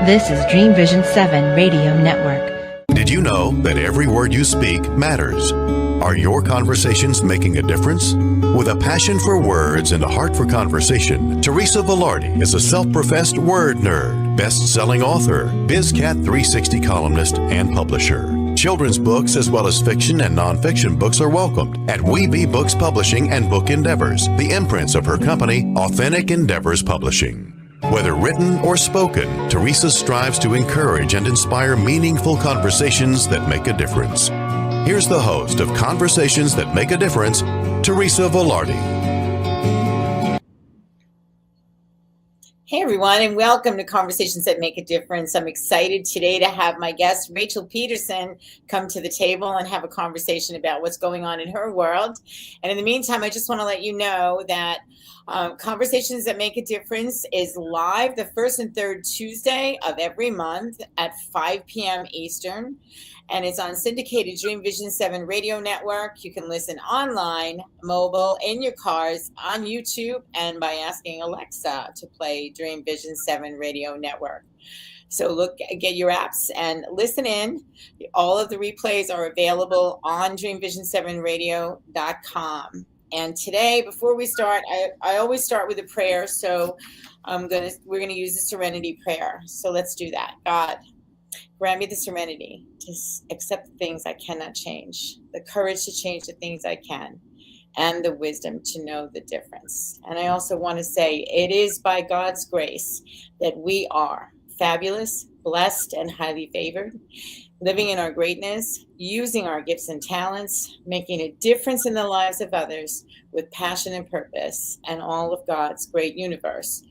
This is Dream Vision 7 Radio Network. Did you know that every word you speak matters? Are your conversations making a difference? With a passion for words and a heart for conversation, Teresa Velardi is a self-professed word nerd, best-selling author, BizCat 360 columnist, and publisher. Children's books as well as fiction and nonfiction books are welcomed at We Be Books Publishing and Book Endeavors, the imprints of her company, Authentic Endeavors Publishing. Whether written or spoken, Teresa strives to encourage and inspire meaningful conversations that make a difference. Here's the host of Conversations That Make a Difference, Teresa Velardi. Hey everyone, and welcome to Conversations That Make a Difference. I'm excited today to have my guest, Rachel Pedersen, come to the table and have a conversation about what's going on in her world. And in the meantime, I just want to let you know that Conversations That Make a Difference is live the first and third Tuesday of every month at 5 p.m. Eastern. And it's on syndicated Dream Vision 7 radio network. You can listen online, mobile, in your cars, on YouTube, and by asking Alexa to play Dream Vision 7 radio network. So get your apps and listen in. All of the replays are available on dreamvision7radio.com. And today, before we start, I always start with a prayer. So we're gonna use the serenity prayer. So let's do that. God, grant me the serenity to accept the things I cannot change, the courage to change the things I can, and the wisdom to know the difference. And I also want to say it is by God's grace that we are fabulous, blessed, and highly favored, living in our greatness, using our gifts and talents, making a difference in the lives of others with passion and purpose, and all of God's great universe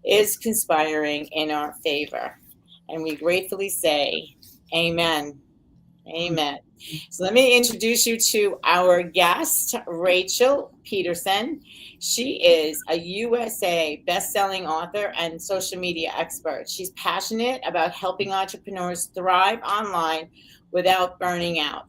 is conspiring in our favor. And we gratefully say, amen. Amen. So let me introduce you to our guest, Rachel Pedersen. She is a USA best-selling author and social media expert. She's passionate about helping entrepreneurs thrive online without burning out.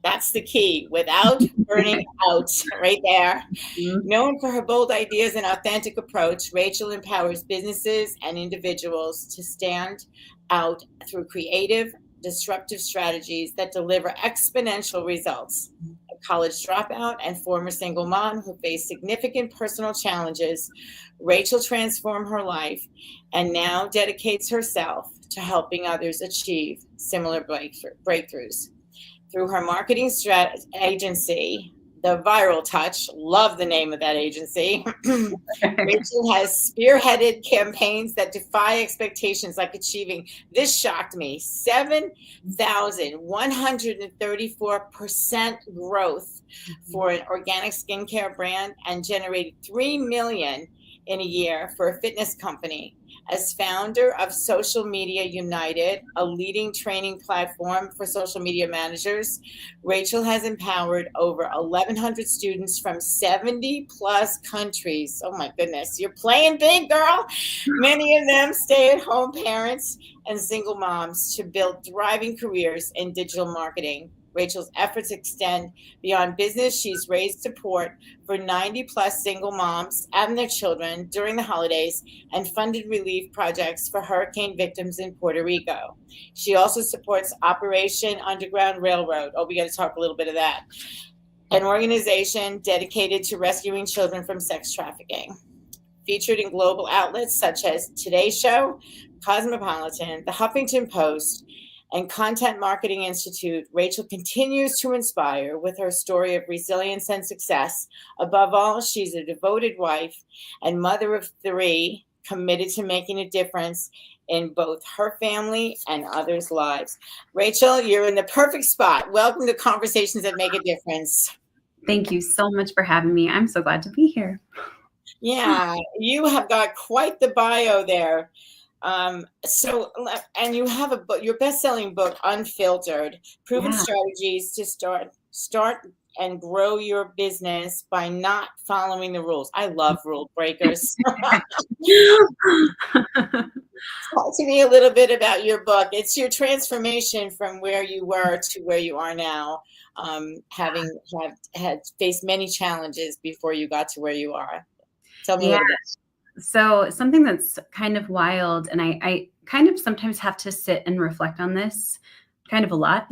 That's the key, without burning out, right there. Known for her bold ideas and authentic approach, Rachel empowers businesses and individuals to stand out through creative, disruptive strategies that deliver exponential results. A college dropout and former single mom who faced significant personal challenges, Rachel transformed her life and now dedicates herself to helping others achieve similar breakthroughs. Through her marketing agency, The Viral Touch, love the name of that agency, Rachel has spearheaded campaigns that defy expectations, like achieving, this shocked me, 7,134% growth for an organic skincare brand and generated $3 million in a year for a fitness company. As founder of Social Media United, a leading training platform for social media managers, Rachel has empowered over 1,100 students from 70 plus countries. Oh my goodness, you're playing big, girl. Many of them stay-at-home parents and single moms to build thriving careers in digital marketing. Rachel's efforts extend beyond business. She's raised support for 90 plus single moms and their children during the holidays and funded relief projects for hurricane victims in Puerto Rico. She also supports Operation Underground Railroad. Oh, we got to talk a little bit of that. An organization dedicated to rescuing children from sex trafficking. Featured in global outlets such as Today Show, Cosmopolitan, the Huffington Post, and Content Marketing Institute, Rachel continues to inspire with her story of resilience and success. Above all, she's a devoted wife and mother of 3, committed to making a difference in both her family and others' lives. Rachel, you're in the perfect spot. Welcome to Conversations That Make a Difference. Thank you so much for having me. I'm so glad to be here. Yeah, you have got quite the bio there. And you have a book, your best-selling book, Unfiltered, Proven Strategies to Start and Grow Your Business by Not Following the Rules. I love rule breakers. Talk to me a little bit about your book. It's your transformation from where you were to where you are now, having had faced many challenges before you got to where you are. Tell me a little bit. So something that's kind of wild, and I kind of sometimes have to sit and reflect on this kind of a lot.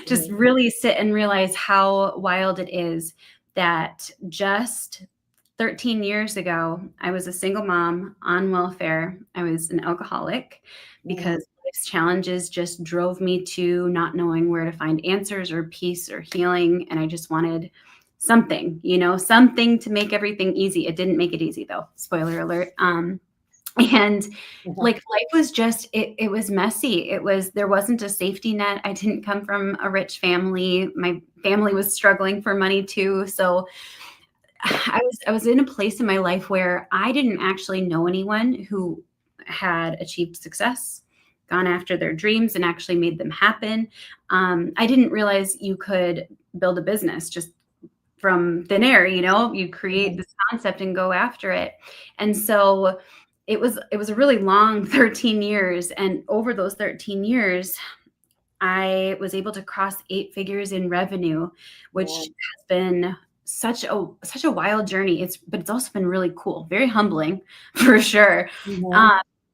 Just really sit and realize how wild it is that just 13 years ago, I was a single mom on welfare. I was an alcoholic because life's challenges just drove me to not knowing where to find answers or peace or healing. And I just wanted something, something to make everything easy. It didn't make it easy though. Spoiler alert. And like life was just, it was messy. There wasn't a safety net. I didn't come from a rich family. My family was struggling for money too. So I was in a place in my life where I didn't actually know anyone who had achieved success, gone after their dreams and actually made them happen. I didn't realize you could build a business just from thin air, you create this concept and go after it. And so it was a really long 13 years. And over those 13 years, I was able to cross 8 figures in revenue, which has been such a wild journey. But it's also been really cool, very humbling for sure.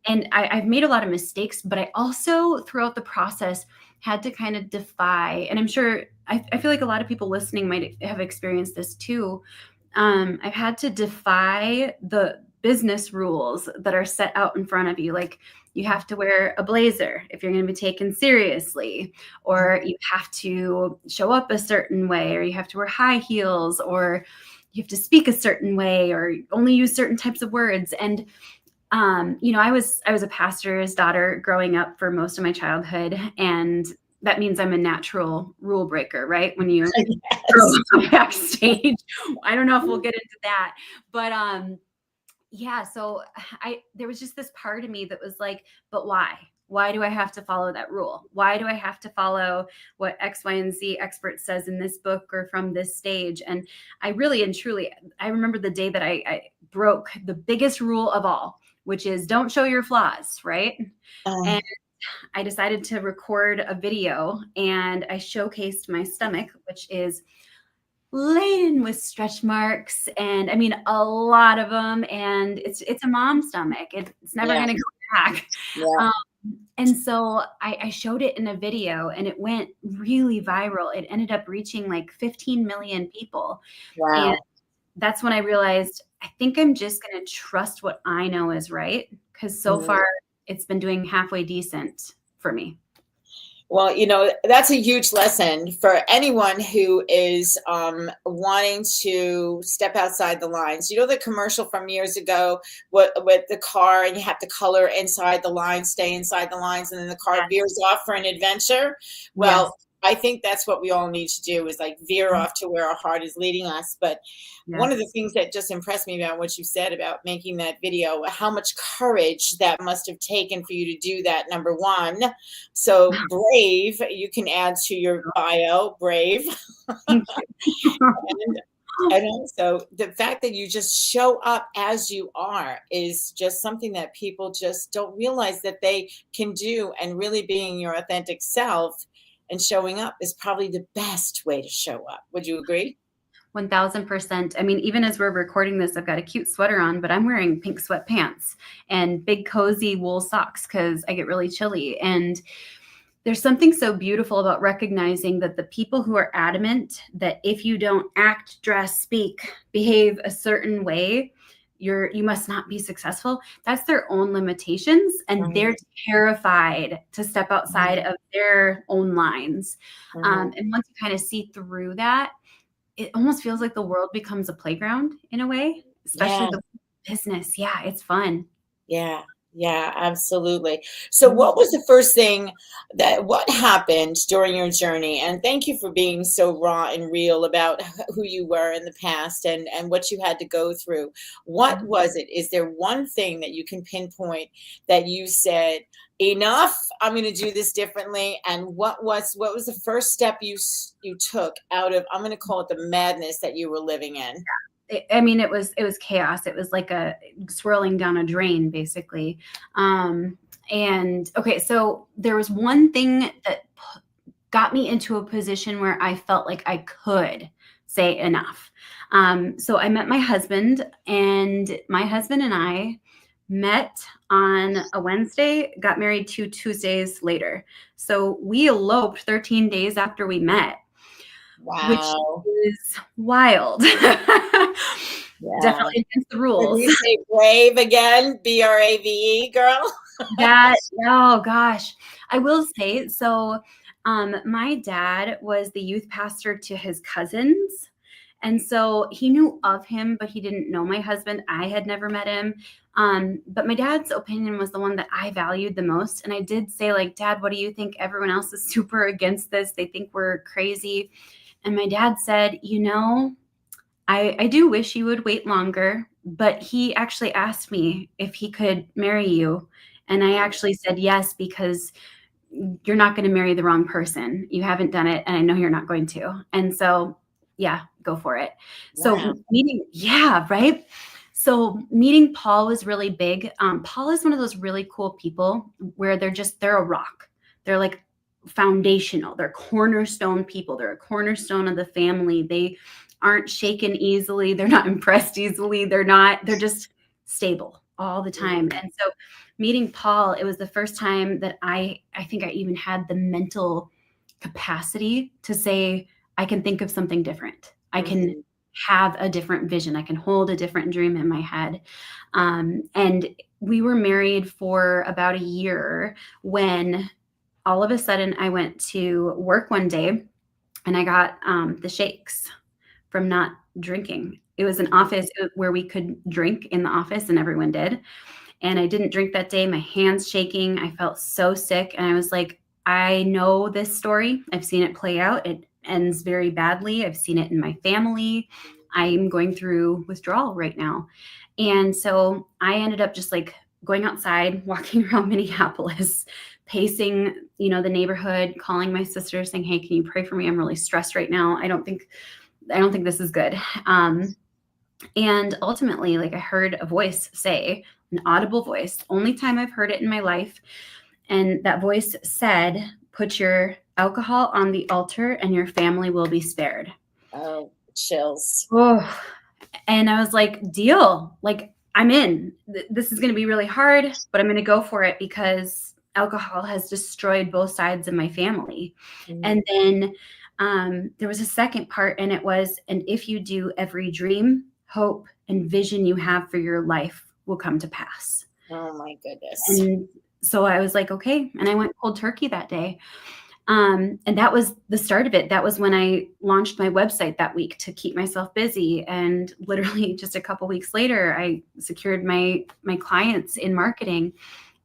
And I've made a lot of mistakes, but I also throughout the process had to kind of defy, and I'm sure I feel like a lot of people listening might have experienced this too. I've had to defy the business rules that are set out in front of you. Like you have to wear a blazer if you're going to be taken seriously, or you have to show up a certain way, or you have to wear high heels, or you have to speak a certain way, or only use certain types of words. And, I was a pastor's daughter growing up for most of my childhood. And that means I'm a natural rule breaker, right? When you go backstage, I don't know if we'll get into that, but, so there was just this part of me that was like, but why? Why do I have to follow that rule? Why do I have to follow what X, Y, and Z expert says in this book or from this stage? And I really and truly, I remember the day that I broke the biggest rule of all, which is don't show your flaws, right? And I decided to record a video and I showcased my stomach, which is laden with stretch marks, and I mean a lot of them, and it's a mom stomach. It's never going to go back. And so I showed it in a video and it went really viral. It ended up reaching like 15 million people. And that's when I realized I think I'm just going to trust what I know is right, because so far it's been doing halfway decent for me. Well, that's a huge lesson for anyone who is wanting to step outside the lines. The commercial from years ago with the car, and you have to color inside the lines, stay inside the lines, and then the car veers off for an adventure. Well, I think that's what we all need to do, is like veer off to where our heart is leading us. But one of the things that just impressed me about what you said about making that video, how much courage that must have taken for you to do that, number one. So brave, you can add to your bio, brave. And also the fact that you just show up as you are is just something that people just don't realize that they can do. And really being your authentic self and showing up is probably the best way to show up. Would you agree? 1000%. I mean, even as we're recording this, I've got a cute sweater on, but I'm wearing pink sweatpants and big cozy wool socks because I get really chilly. And there's something so beautiful about recognizing that the people who are adamant that if you don't act, dress, speak, behave a certain way, you must not be successful. That's their own limitations, and they're terrified to step outside of their own lines. And once you kind of see through that, it almost feels like the world becomes a playground in a way, especially the business. Yeah, it's fun. Yeah, absolutely. So what was the first thing what happened during your journey? And thank you for being so raw and real about who you were in the past and what you had to go through. What was it? Is there one thing that you can pinpoint that you said, enough, I'm going to do this differently? And what was the first step you took out of, I'm going to call it the madness that you were living in? It was chaos. It was like a swirling down a drain, basically. And okay, so there was one thing that got me into a position where I felt like I could say enough. So I met my husband, and my husband and I met on a Wednesday, got married 2 Tuesdays later. So we eloped 13 days after we met, which Wow. is wild. Yeah. Definitely against the Did rules. you say brave again? BRAVE, girl? That, oh gosh, I will say, so my dad was the youth pastor to his cousins. And so he knew of him, but he didn't know my husband. I had never met him. But my dad's opinion was the one that I valued the most. And I did say, like, Dad, what do you think? Everyone else is super against this. They think we're crazy. And my dad said, I do wish you would wait longer, but he actually asked me if he could marry you. And I actually said yes, because you're not going to marry the wrong person. You haven't done it, and I know you're not going to. And so, yeah, go for it. Wow. So right? So meeting Paul was really big. Paul is one of those really cool people where they're a rock. They're like foundational. They're cornerstone people. They're a cornerstone of the family. They aren't shaken easily. They're not impressed easily. They're just stable all the time. And so meeting Paul, it was the first time that I think I even had the mental capacity to say, I can think of something different. I can have a different vision. I can hold a different dream in my head. And we were married for about a year when all of a sudden I went to work one day and I got the shakes from not drinking. It was an office where we could drink in the office, and everyone did. And I didn't drink that day. My hands shaking. I felt so sick. And I was like, I know this story. I've seen it play out. It ends very badly. I've seen it in my family. I'm going through withdrawal right now. And so I ended up just like going outside, walking around Minneapolis, pacing, the neighborhood, calling my sister saying, hey, can you pray for me? I'm really stressed right now. I don't think this is good. And ultimately, like, I heard a voice say, an audible voice, only time I've heard it in my life. And that voice said, put your alcohol on the altar and your family will be spared. Oh, chills. Oh, and I was like, deal. Like, I'm in. This is going to be really hard, but I'm going to go for it because alcohol has destroyed both sides of my family. And then there was a second part, and it was, and if you do, every dream, hope, and vision you have for your life will come to pass. Oh my goodness. And so I was like, okay. And I went cold turkey that day. And that was the start of it. That was when I launched my website that week to keep myself busy. And literally just a couple weeks later, I secured my clients in marketing,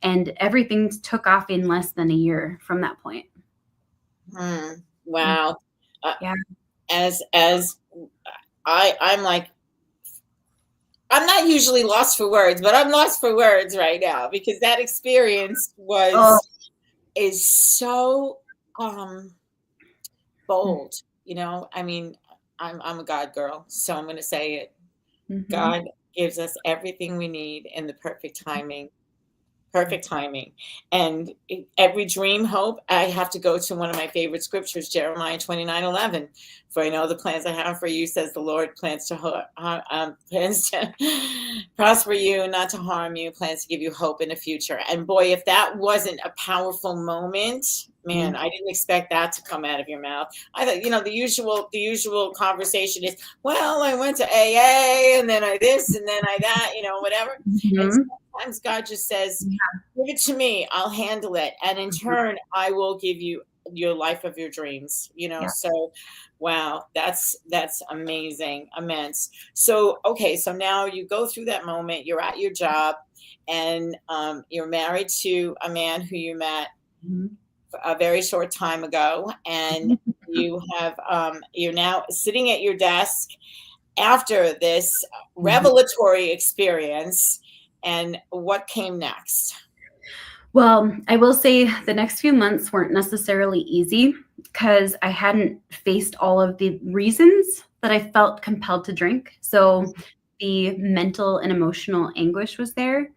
and everything took off in less than a year from that point. Wow. Yeah. As I'm like, I'm not usually lost for words, but I'm lost for words right now because that experience is so bold. I mean, I'm a God girl, so I'm going to say it. God gives us everything we need in the perfect timing. And every dream, hope, I have to go to one of my favorite scriptures, Jeremiah 29:11. For I know the plans I have for you, says the Lord, plans to prosper you, not to harm you, plans to give you hope in the future. And boy, if that wasn't a powerful moment, man, I didn't expect that to come out of your mouth. I thought, the usual conversation is, well, I went to AA and then I this and then I that, whatever. And sometimes God just says, give it to me, I'll handle it. And in turn, I will give you your life of your dreams, So, wow, that's amazing, immense. So, okay. So now you go through that moment, you're at your job, and you're married to a man who you met a very short time ago. And you have, you're now sitting at your desk after this revelatory experience. And what came next? Well, I will say the next few months weren't necessarily easy because I hadn't faced all of the reasons that I felt compelled to drink. So the mental and emotional anguish was there,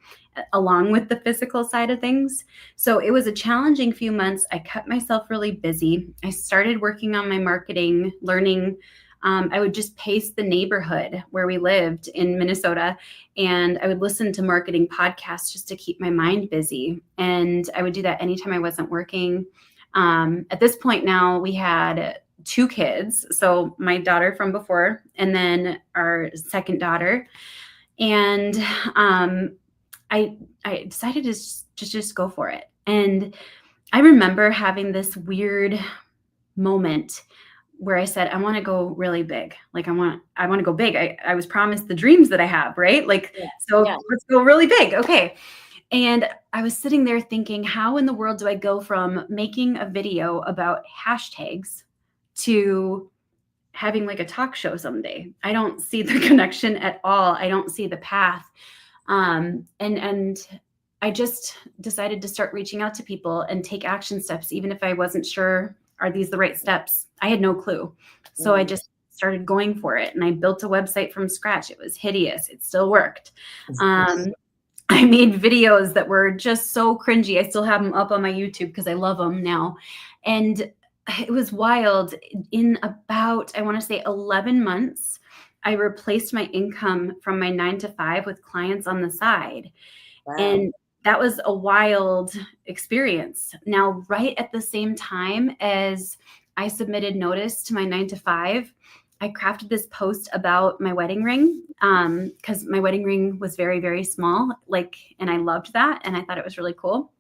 along with the physical side of things. So it was a challenging few months. I kept myself really busy. I started working on my marketing, learning I would just pace the neighborhood where we lived in Minnesota, and I would listen to marketing podcasts just to keep my mind busy. And I would do that anytime I wasn't working. At this point now, we had 2 kids. So my daughter from before, and then our second daughter. And I decided to just go for it. And I remember having this weird moment where I said, I want to go really big. Like I want to go big. I was promised the dreams that I have, right? Like, so let's go really big. Okay. And I was sitting there thinking, how in the world do I go from making a video about hashtags to having like a talk show someday? I don't see the connection at all. I don't see the path. And I just decided to start reaching out to people and take action steps, even if I wasn't sure, are these the right steps? I had no clue. So I just started going for it, and I built a website from scratch. It was hideous. It still worked. I made videos that were just so cringy. I still have them up on my YouTube because I love them now. And it was wild. In about, I want to say 11 months, I replaced my income from my 9 to 5 with clients on the side. Wow. And that was a wild experience. Now, right at the same time as I submitted notice to my 9 to 5, I crafted this post about my wedding ring, because my wedding ring was very, very small, and I loved that. And I thought it was really cool.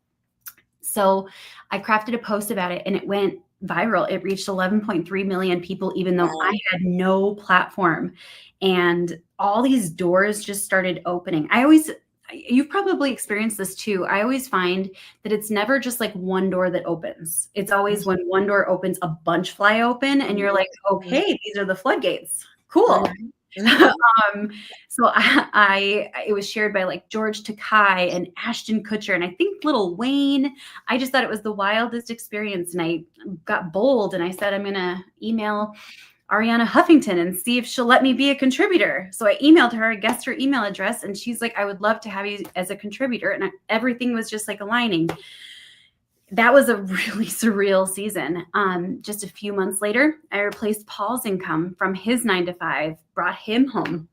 So I crafted a post about it, and it went viral. It reached 11.3 million people, even though I had no platform. And all these doors just started opening. You've probably experienced this too. I always find that it's never just like one door that opens. It's always when one door opens, a bunch fly open, and you're like, okay, these are the floodgates. Cool. So it was shared by like George Takei and Ashton Kutcher, and I think Lil Wayne. I just thought it was the wildest experience, and I got bold, and I said, I'm going to email Ariana Huffington and see if she'll let me be a contributor. So I emailed her, guessed her email address, and she's like, I would love to have you as a contributor. And everything was just like aligning. That was a really surreal season. Just a few months later, I replaced Paul's income from his 9 to 5, brought him home.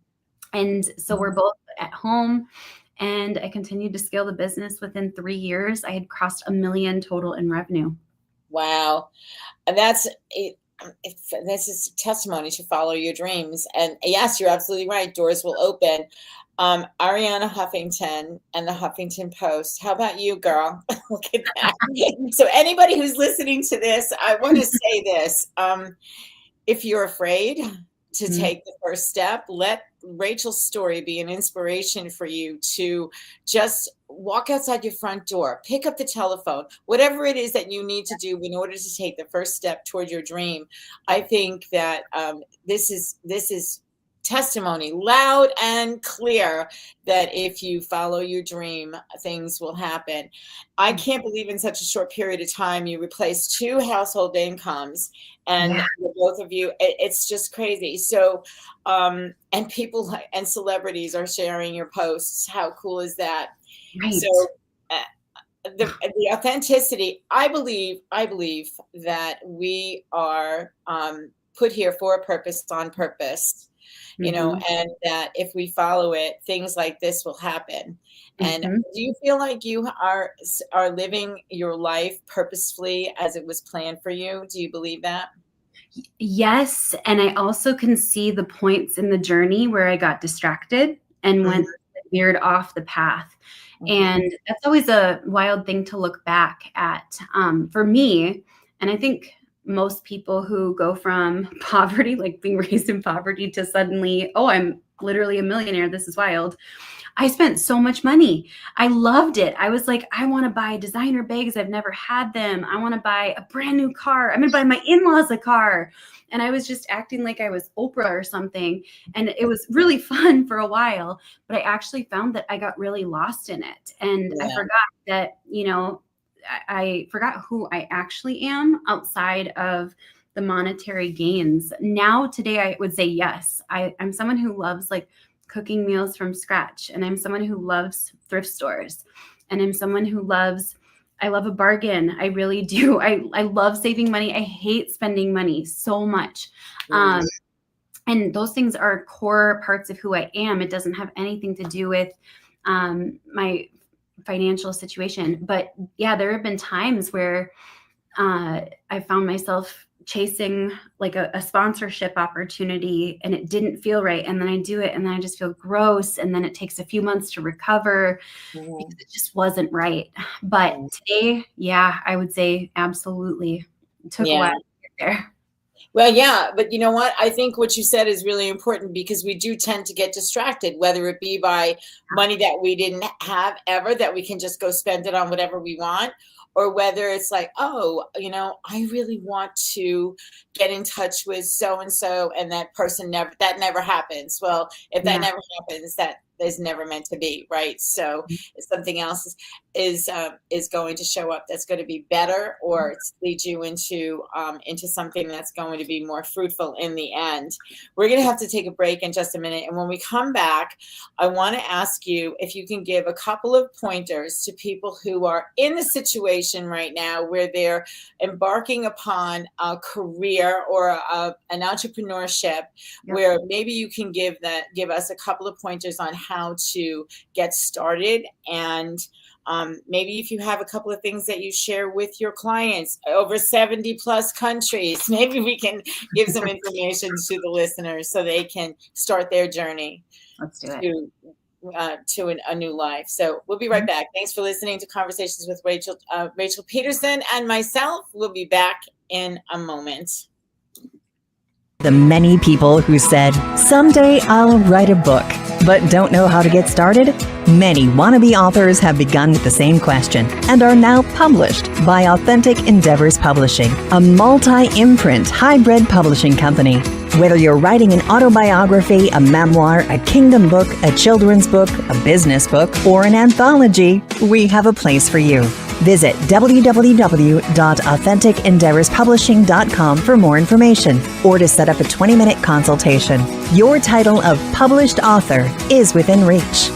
And so we're both at home, and I continued to scale the business. Within 3 years, I had crossed $1 million total in revenue. Wow. And this is testimony to follow your dreams. And yes, you're absolutely right. Doors will open. Ariana Huffington and the Huffington Post. How about you, girl? Look at that. So anybody who's listening to this, I want to say this. If you're afraid to take the first step, let Rachel's story be an inspiration for you to just walk outside your front door, pick up the telephone, whatever it is that you need to do in order to take the first step toward your dream. I think that this is testimony, loud and clear, that if you follow your dream, things will happen. I can't believe in such a short period of time you replaced 2 household incomes, and both of you, it's just crazy. So, and people and celebrities are sharing your posts. How cool is that? Right. So the authenticity, I believe that we are put here for a purpose, on purpose. You know, and that if we follow it, things like this will happen. And do you feel like you are living your life purposefully as it was planned for you? Do you believe that? Yes. And I also can see the points in the journey where I got distracted and veered off the path. And that's always a wild thing to look back at. For me, and I think most people who go from poverty, like being raised in poverty, to suddenly, oh, I'm literally a millionaire. This is wild. I spent so much money. I loved it. I was like, I want to buy designer bags. I've never had them. I want to buy a brand new car. I'm going to buy my in-laws a car. And I was just acting like I was Oprah or something. And it was really fun for a while, but I actually found that I got really lost in it. And I forgot that, I forgot who I actually am outside of the monetary gains. Now, today, I would say yes. I'm someone who loves like cooking meals from scratch. And I'm someone who loves thrift stores. And I'm someone who I love a bargain. I really do. I love saving money. I hate spending money so much. And those things are core parts of who I am. It doesn't have anything to do with my financial situation. But yeah, there have been times where I found myself chasing like a sponsorship opportunity and it didn't feel right. And then I do it and then I just feel gross. And then it takes a few months to recover because it just wasn't right. But today, yeah, I would say absolutely. It took a while to get there. Well, yeah, but you know what? I think what you said is really important because we do tend to get distracted, whether it be by money that we didn't have ever, that we can just go spend it on whatever we want, or whether it's like, oh, I really want to get in touch with so-and-so and that person that never happens. Well, if that never happens, that is never meant to be, right? So if something else is going to show up that's going to be better, or lead you into something that's going to be more fruitful in the end. We're going to have to take a break in just a minute, and when we come back, I want to ask you if you can give a couple of pointers to people who are in the situation right now where they're embarking upon a career or an entrepreneurship, where maybe you can give us a couple of pointers on how to get started, and maybe if you have a couple of things that you share with your clients over 70 plus countries, maybe we can give some information to the listeners so they can start their journey. Let's do it. To a new life. So we'll be right back. Thanks for listening to Conversations with Rachel Pedersen and myself. We'll be back in a moment. The many people who said, someday I'll write a book, but don't know how to get started? Many wannabe authors have begun with the same question and are now published by Authentic Endeavors Publishing, a multi-imprint hybrid publishing company. Whether you're writing an autobiography, a memoir, a kingdom book, a children's book, a business book, or an anthology, we have a place for you. Visit www.AuthenticEndeavorsPublishing.com for more information or to set up a 20-minute consultation. Your title of published author is within reach.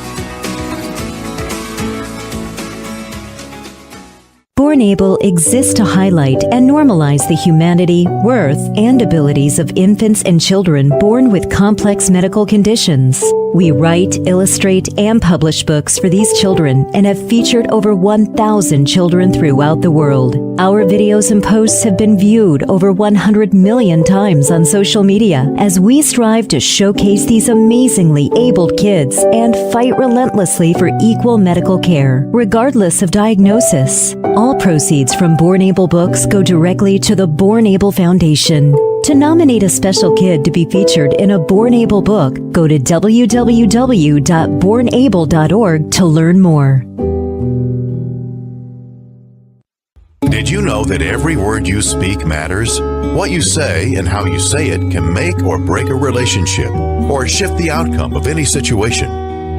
Born Able exists to highlight and normalize the humanity, worth, and abilities of infants and children born with complex medical conditions. We write, illustrate, and publish books for these children and have featured over 1,000 children throughout the world. Our videos and posts have been viewed over 100 million times on social media as we strive to showcase these amazingly abled kids and fight relentlessly for equal medical care, regardless of diagnosis. All proceeds from Born Able books go directly to the Born Able Foundation. To nominate a special kid to be featured in a Born Able book, go to www.bornable.org to learn more. Did you know that every word you speak matters? What you say and how you say it can make or break a relationship or shift the outcome of any situation.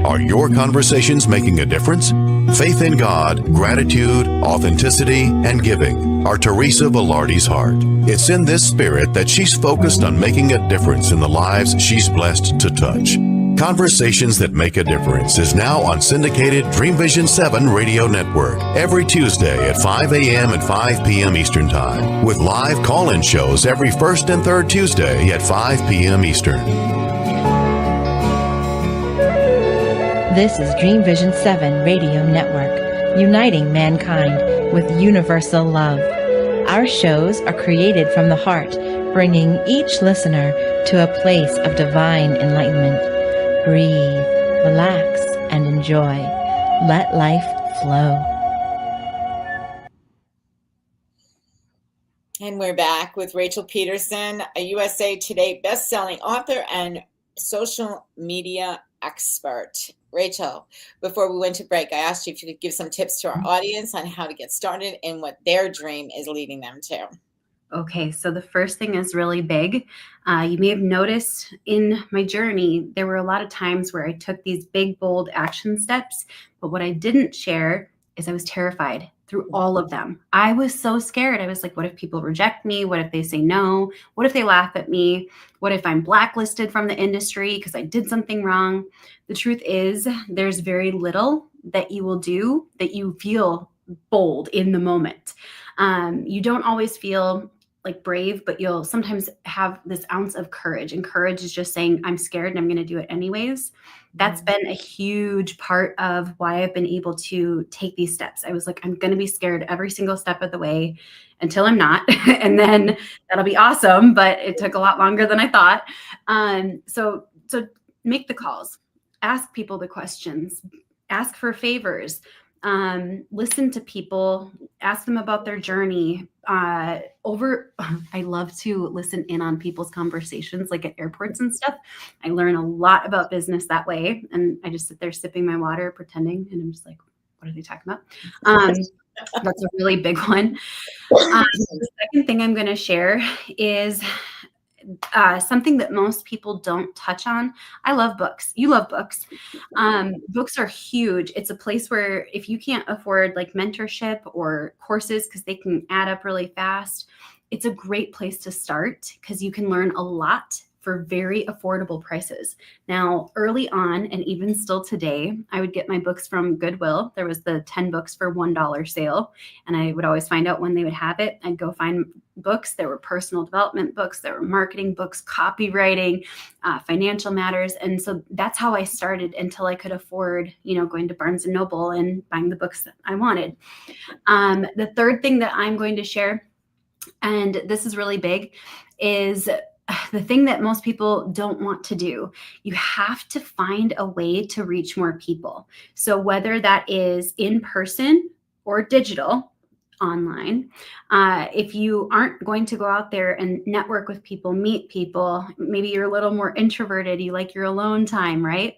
Are your conversations making a difference? Faith in God, gratitude, authenticity, and giving are Teresa Velardi's heart. It's in this spirit that she's focused on making a difference in the lives she's blessed to touch. Conversations That Make a Difference is now on syndicated Dream Vision 7 radio network every Tuesday at 5 a.m. and 5 p.m. Eastern Time, with live call-in shows every first and third Tuesday at 5 p.m. Eastern. This is Dream Vision 7 Radio Network, uniting mankind with universal love. Our shows are created from the heart, bringing each listener to a place of divine enlightenment. Breathe, relax, and enjoy. Let life flow. And we're back with Rachel Pedersen, a USA Today best-selling author and social media expert. Rachel, before we went to break, I asked you if you could give some tips to our audience on how to get started and what their dream is leading them to. Okay, so the first thing is really big. You may have noticed in my journey, there were a lot of times where I took these big, bold action steps, but what I didn't share is I was terrified through all of them. I was so scared. I was like, what if people reject me? What if they say no? What if they laugh at me? What if I'm blacklisted from the industry because I did something wrong? The truth is, there's very little that you will do that you feel bold in the moment. You don't always feel like brave, but you'll sometimes have this ounce of courage. And courage is just saying, I'm scared and I'm going to do it anyways. That's been a huge part of why I've been able to take these steps. I was like, I'm going to be scared every single step of the way until I'm not. And then that'll be awesome. But it took a lot longer than I thought. So make the calls, ask people the questions, ask for favors, listen to people, ask them about their journey. I love to listen in on people's conversations, like at airports and stuff. I learn a lot about business that way. And I just sit there sipping my water, pretending. And I'm just like, what are they talking about? That's a really big one. The second thing I'm going to share is something that most people don't touch on. I love books. You love books. Books are huge. It's a place where if you can't afford like mentorship or courses, because they can add up really fast, it's a great place to start because you can learn a lot for very affordable prices. Now, early on, and even still today, I would get my books from Goodwill. There was the 10 books for $1 sale, and I would always find out when they would have it. I'd go find books. There were personal development books, there were marketing books, copywriting, financial matters. And so that's how I started until I could afford, going to Barnes & Noble and buying the books that I wanted. The third thing that I'm going to share, and this is really big, is the thing that most people don't want to do. You have to find a way to reach more people. So whether that is in person or digital, online, if you aren't going to go out there and network with people, meet people, maybe you're a little more introverted, you like your alone time, right?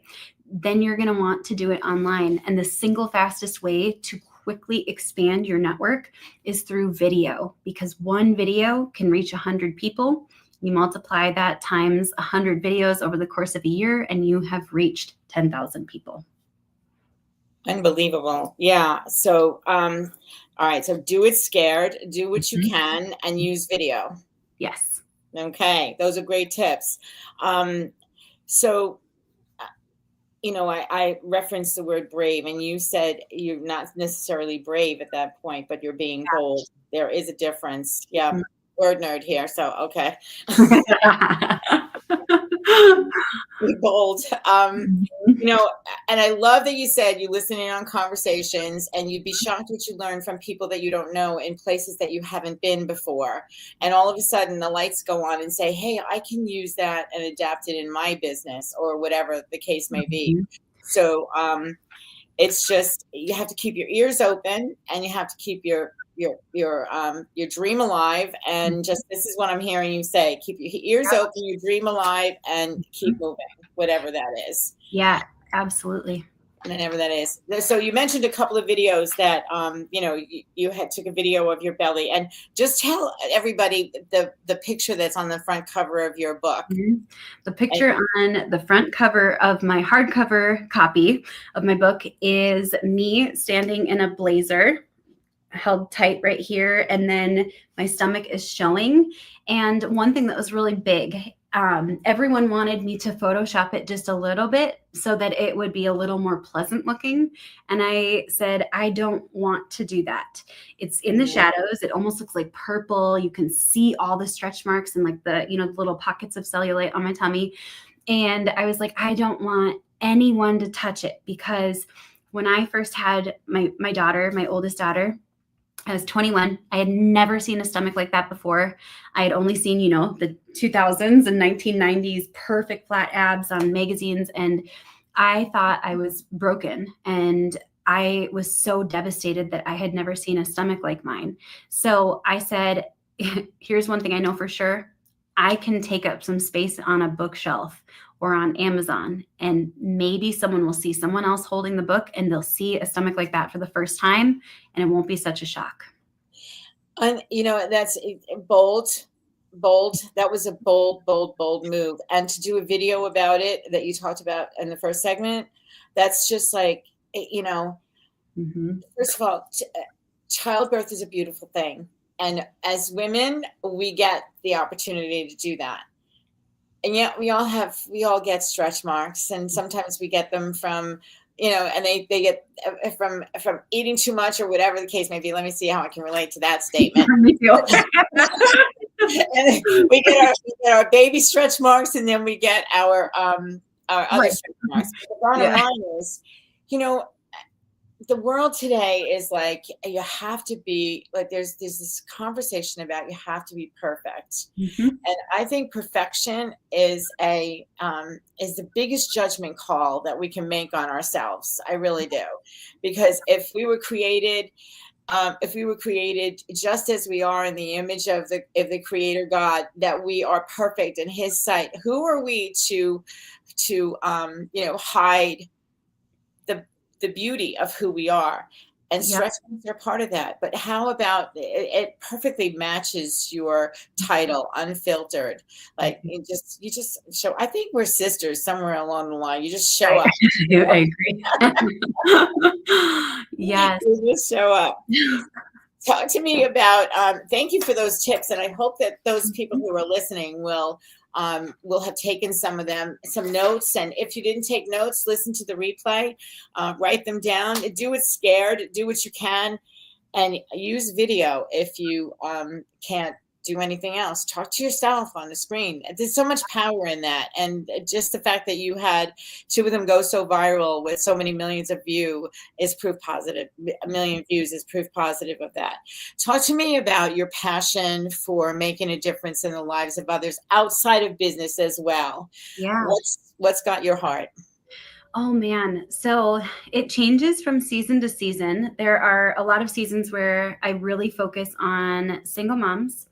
Then you're going to want to do it online. And the single fastest way to quickly expand your network is through video, because one video can reach 100 people. You multiply that times 100 videos over the course of a year, and you have reached 10,000 people. Unbelievable. Yeah. So, all right. So do it scared, do what you can, and use video. Yes. Okay. Those are great tips. I referenced the word brave, and you said you're not necessarily brave at that point, but you're being bold. There is a difference. Yeah. Word nerd here. So, okay. Be bold. And I love that you said you listen in on conversations, and you'd be shocked what you learn from people that you don't know in places that you haven't been before. And all of a sudden the lights go on and say, hey, I can use that and adapt it in my business, or whatever the case may be. So it's just, you have to keep your ears open, and you have to keep your dream alive. And just, this is what I'm hearing you say: keep your ears open, your dream alive, and keep moving, whatever that is. Yeah, absolutely. Whatever that is. So you mentioned a couple of videos that you had took a video of your belly, and just tell everybody the picture that's on the front cover of your book. The picture on the front cover of my hardcover copy of my book is me standing in a blazer, held tight right here, and then my stomach is showing. And one thing that was really big, everyone wanted me to Photoshop it just a little bit so that it would be a little more pleasant looking. And I said, I don't want to do that. It's in the shadows. It almost looks like purple. You can see all the stretch marks and like the, little pockets of cellulite on my tummy. And I was like, I don't want anyone to touch it, because when I first had my daughter, my oldest daughter, I was 21. I had never seen a stomach like that before. I had only seen, the 2000s and 1990s perfect flat abs on magazines. And I thought I was broken. And I was so devastated that I had never seen a stomach like mine. So I said, here's one thing I know for sure. I can take up some space on a bookshelf or on Amazon, and maybe someone will see someone else holding the book, and they'll see a stomach like that for the first time, and it won't be such a shock. And that's bold. That was a bold move. And to do a video about it that you talked about in the first segment, that's just like, first of all, childbirth is a beautiful thing. And as women, we get the opportunity to do that. And yet we all get stretch marks, and sometimes we get them from, and they get from eating too much or whatever the case may be. Let me see how I can relate to that statement. And we get our baby stretch marks, and then we get our other stretch marks. But the bottom line is, you know, the world today is like, you have to be like, there's this conversation about you have to be perfect. And I think perfection is the biggest judgment call that we can make on ourselves. I really do. Because if we were created just as we are in the image of the Creator God, that we are perfect in His sight, who are we to hide the beauty of who we are? And stretch marks are part of that. But how about it perfectly matches your title, Unfiltered. Like you just show. I think we're sisters somewhere along the line. You just show up. I agree. Yes. You just show up. Talk to me about, thank you for those tips. And I hope that those people who are listening will have taken some notes. And if you didn't take notes, listen to the replay, write them down, do it scared, do what you can, and use video if you can't do anything else. Talk to yourself on the screen. There's so much power in that. And just the fact that you had 2 of them go so viral with so many millions of views is proof positive. 1 million views is proof positive of that. Talk to me about your passion for making a difference in the lives of others outside of business as well. Yeah. What's got your heart? Oh man. So it changes from season to season. There are a lot of seasons where I really focus on single moms.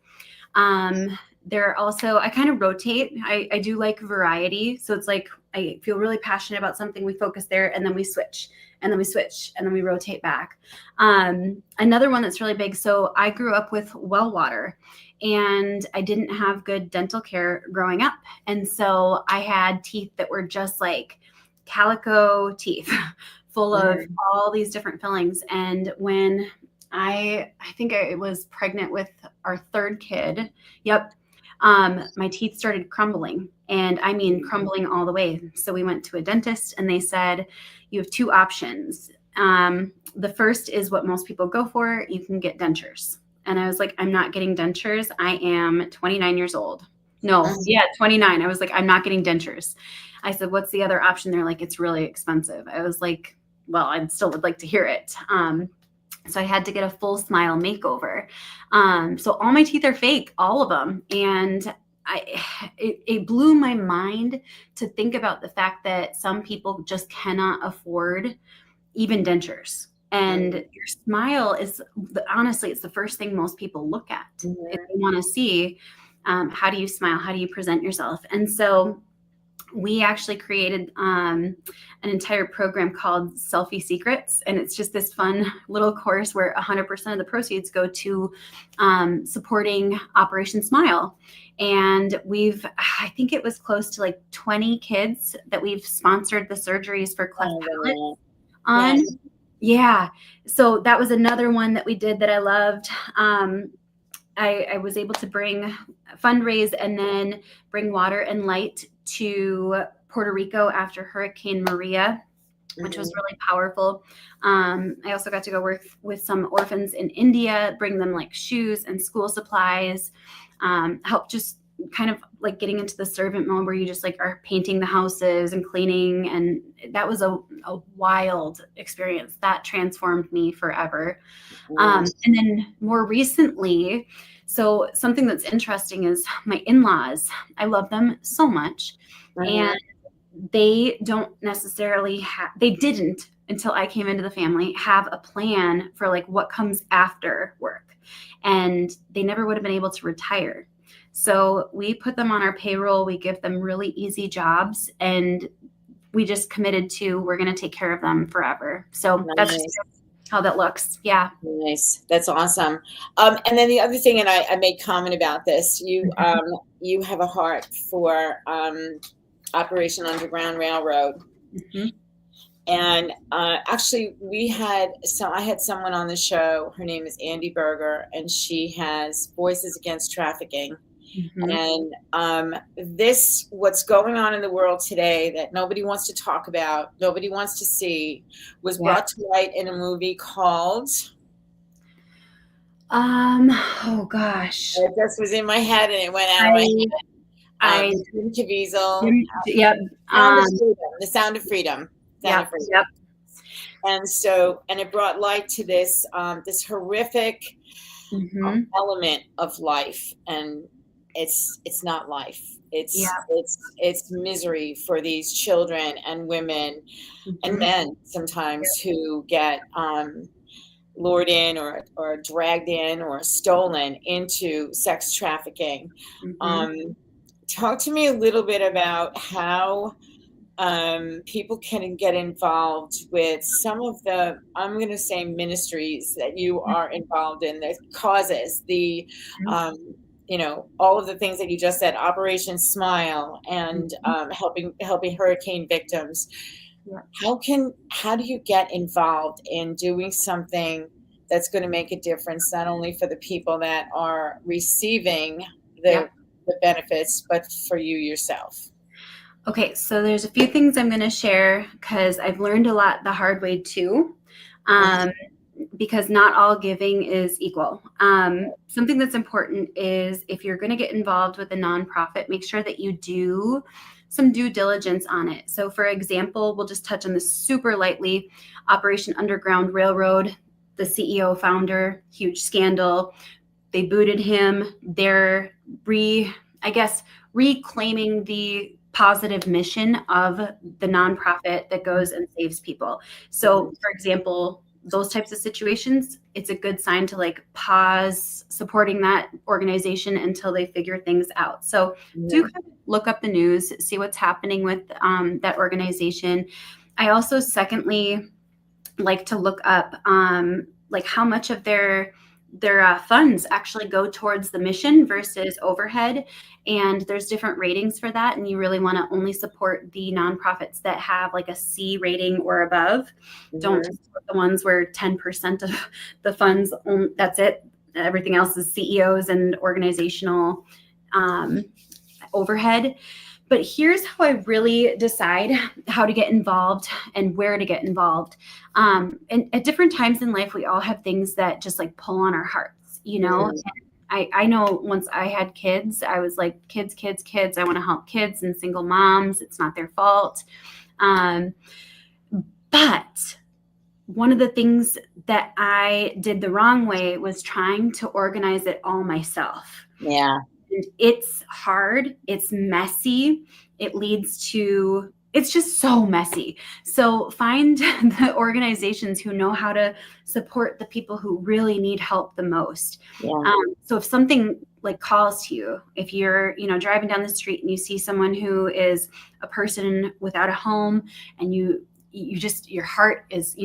There are also, I kind of rotate. I do like variety. So it's like, I feel really passionate about something. We focus there and then we switch and then we switch and then we rotate back. Another one that's really big. So I grew up with well water and I didn't have good dental care growing up. And so I had teeth that were just like calico teeth full of all these different fillings. And when I think I was pregnant with our 3rd kid. Yep. My teeth started crumbling, and I mean crumbling all the way. So we went to a dentist and they said, you have 2 options. The first is what most people go for. You can get dentures. And I was like, I'm not getting dentures. I am 29 years old. No, 29. I was like, I'm not getting dentures. I said, what's the other option? They're like, it's really expensive. I was like, well, I still would like to hear it. So I had to get a full smile makeover. So all my teeth are fake, all of them. And it blew my mind to think about the fact that some people just cannot afford even dentures. And your smile is, honestly, it's the first thing most people look at. If they want to see, how do you smile? How do you present yourself? And so we actually created an entire program called Selfie Secrets. And it's just this fun little course where 100% of the proceeds go to supporting Operation Smile. And I think it was close to like 20 kids that we've sponsored the surgeries for cleft palate on. Yes. Yeah. So that was another one that we did that I loved. I was able to fundraise and then bring water and light to Puerto Rico after Hurricane Maria, which was really powerful. I also got to go work with some orphans in India, bring them like shoes and school supplies, help just kind of like getting into the servant mode where you just like are painting the houses and cleaning. And that was a wild experience that transformed me forever. And then more recently, so something that's interesting is my in-laws, I love them so much. And they don't necessarily they didn't, until I came into the family, have a plan for like what comes after work. And they never would have been able to retire. So we put them on our payroll. We give them really easy jobs, and we just committed to, we're going to take care of them forever. So that's just how that looks. Yeah. Nice. That's awesome. And then the other thing, and I made comment about this, you have a heart for Operation Underground Railroad. And actually I had someone on the show, her name is Andy Berger, and she has Voices Against Trafficking. And what's going on in the world today that nobody wants to talk about, nobody wants to see, was brought to light in a movie called Oh gosh. It just was in my head and it went out of my head. Jim Caviezel, Yep. The Sound of Freedom. Yep. And it brought light to this this horrific element of life, and it's not life. It's misery for these children and women and men sometimes who get lured in or dragged in or stolen into sex trafficking. Talk to me a little bit about how people can get involved with some of the, I'm going to say, ministries that you are involved in, the causes, the, all of the things that you just said, Operation Smile, and helping hurricane victims. How do you get involved in doing something that's going to make a difference, not only for the people that are receiving the benefits, but for you yourself? Okay, so there's a few things I'm going to share because I've learned a lot the hard way too, because not all giving is equal. Something that's important is if you're going to get involved with a nonprofit, make sure that you do some due diligence on it. So for example, we'll just touch on this super lightly. Operation Underground Railroad, the CEO founder, huge scandal. They booted him. They're reclaiming the positive mission of the nonprofit that goes and saves people. So for example, those types of situations, it's a good sign to like pause supporting that organization until they figure things out. So do kind of look up the news, see what's happening with that organization. I also secondly like to look up like how much of their funds actually go towards the mission versus overhead. And there's different ratings for that. And you really want to only support the nonprofits that have like a C rating or above. Don't support the ones where 10% of the funds, that's it. Everything else is CEOs and organizational overhead. But here's how I really decide how to get involved and where to get involved. And at different times in life, we all have things that just like pull on our hearts, you know? I know once I had kids, I was like, kids. I want to help kids and single moms. It's not their fault. But one of the things that I did the wrong way was trying to organize it all myself. Yeah. And it's hard. It's messy. It leads to, it's just so messy. So find the organizations who know how to support the people who really need help the most. Yeah. So if something like calls to you, if you're, driving down the street and you see someone who is a person without a home and you just, your heart is,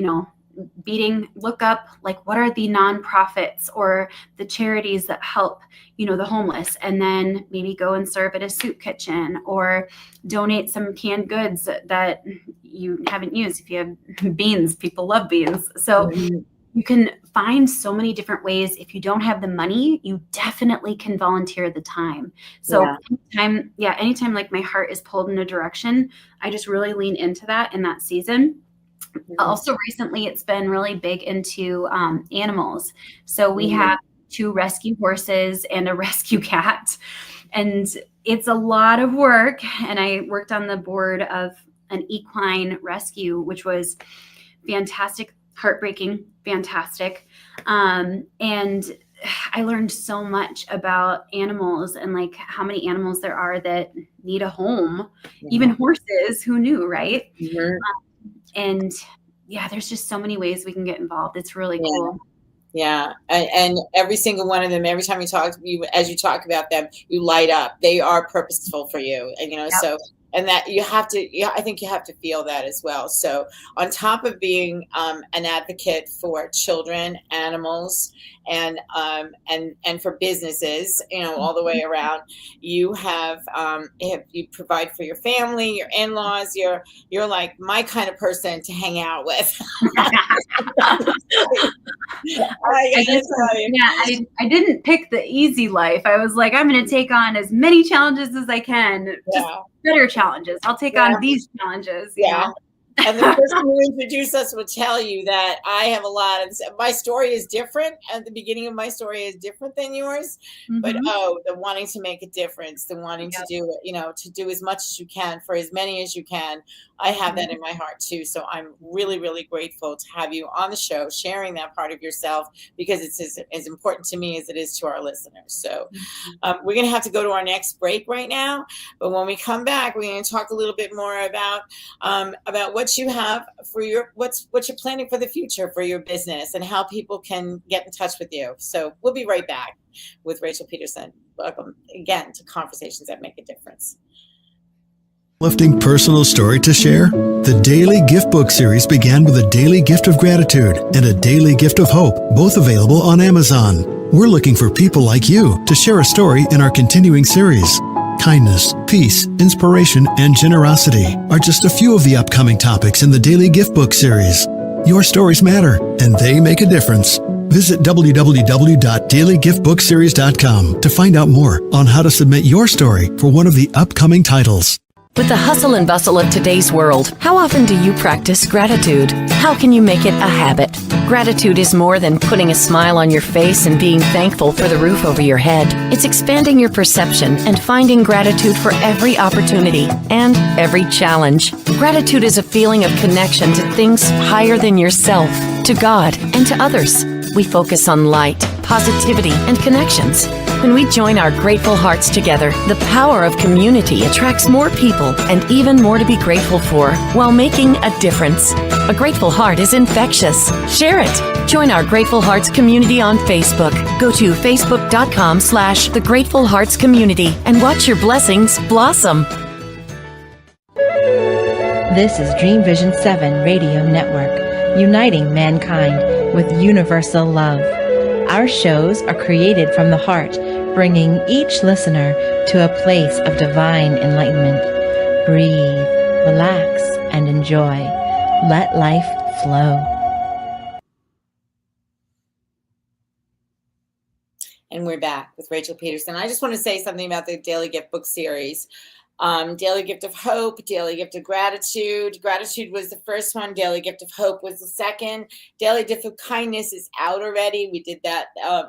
beating, look up like what are the nonprofits or the charities that help the homeless, and then maybe go and serve at a soup kitchen or donate some canned goods that you haven't used. If you have beans, people love beans. So you can find so many different ways. If you don't have the money, you definitely can volunteer the time. So anytime like my heart is pulled in a direction, I just really lean into that in that season. Also recently, it's been really big into animals. So we have 2 rescue horses and a rescue cat, and it's a lot of work. And I worked on the board of an equine rescue, which was fantastic, heartbreaking, fantastic. And I learned so much about animals and like how many animals there are that need a home, even horses. Who knew, right? And there's just so many ways we can get involved. It's really cool. Yeah. And every single one of them, every time as you talk about them, you light up. They are purposeful for you. And, so, and that you have to, I think you have to feel that as well. So on top of being an advocate for children, animals, and for businesses, all the way around, you have, you provide for your family, your in-laws, you're like my kind of person to hang out with. I didn't pick the easy life. I was like, I'm going to take on as many challenges as I can, just better challenges. I'll take on these challenges. And the person who introduced us will tell you that I have a lot of, my story is different. At the beginning of my story is different than yours, but the wanting to make a difference, the wanting to do it, to do as much as you can for as many as you can. I have that in my heart too. So I'm really, really grateful to have you on the show, sharing that part of yourself, because it's as important to me as it is to our listeners. So we're going to have to go to our next break right now. But when we come back, we're going to talk a little bit more about what you have for what you're planning for the future for your business and how people can get in touch with you. So we'll be right back with Rachel Pedersen. Welcome again to Conversations That Make a Difference. Uplifting personal story to share? The Daily Gift Book series began with a daily gift of gratitude and a daily gift of hope, both available on Amazon. We're looking for people like you to share a story in our continuing series. Kindness, peace, inspiration, and generosity are just a few of the upcoming topics in the Daily Gift Book series. Your stories matter, and they make a difference. Visit www.dailygiftbookseries.com to find out more on how to submit your story for one of the upcoming titles. With the hustle and bustle of today's world, how often do you practice gratitude? How can you make it a habit? Gratitude is more than putting a smile on your face and being thankful for the roof over your head. It's expanding your perception and finding gratitude for every opportunity and every challenge. Gratitude is a feeling of connection to things higher than yourself, to God, and to others. We focus on light, positivity, and connections. When we join our grateful hearts together, the power of community attracts more people and even more to be grateful for while making a difference. A grateful heart is infectious. Share it. Join our Grateful Hearts community on Facebook. Go to facebook.com/The Grateful Hearts Community and watch your blessings blossom. This is Dream Vision 7 Radio Network, uniting mankind with universal love. Our shows are created from the heart, bringing each listener to a place of divine enlightenment. Breathe, relax, and enjoy. Let life flow. And we're back with Rachel Pedersen. I just want to say something about the Daily Gift Book series. Daily Gift of Hope, Daily Gift of Gratitude. Gratitude was the first one. Daily Gift of Hope was the second. Daily Gift of Kindness is out already. We did that